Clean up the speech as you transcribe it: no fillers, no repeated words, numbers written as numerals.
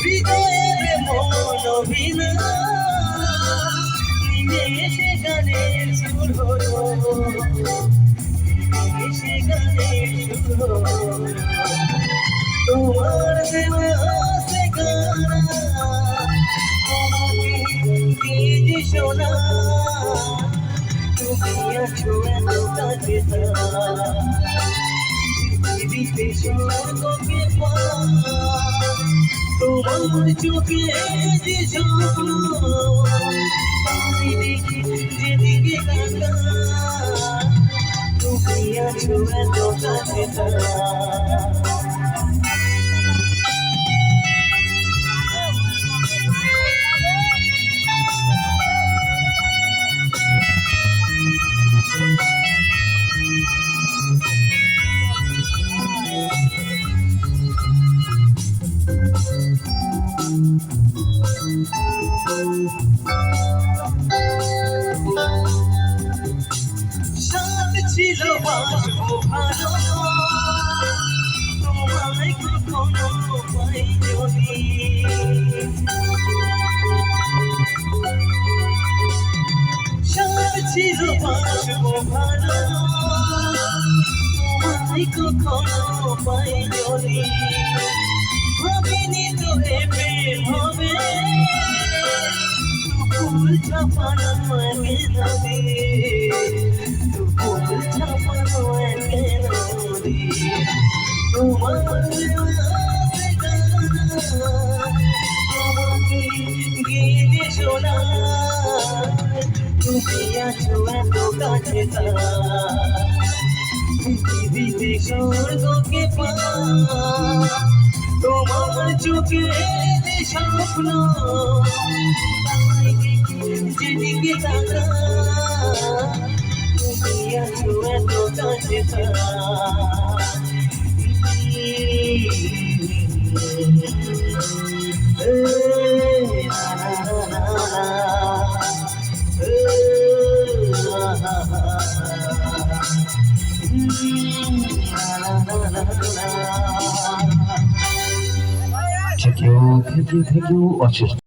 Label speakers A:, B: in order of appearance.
A: হৃদয়ের মন ভিনা নিমেষে গানের সুর হলো, নিমেষে গানের সুর হলো। তোমার দেওয়া সে গানা আমাকে দিয়ে যে শোনা, তুমি আছো এত কাছে পৃথিবীতে স্বর্গকে পাওয়া, তোমার চোখে যে স্বপ্ন আমি দেখি যেদিকে তাকা, তুমি আছো এত কাছে ছিল বাসবো ভালো, তোমায় কখনো পাই যদি, সাথ ছিল বাসবো ভালো, তোমায় কখনো পাই যদি, ভাবিনি তো এ প্রেম হবে, ফুল ছাপানো কেনা তোমার আমাকে গিয়ে শোনা, তুমি আছো এত কাছে পৃথিবীতে স্বর্গকে পাওয়া, তোমার চোখে যে স্বপ্ন যেদিকে তাকা, তুমি আছো এত কাছে
B: Thank you.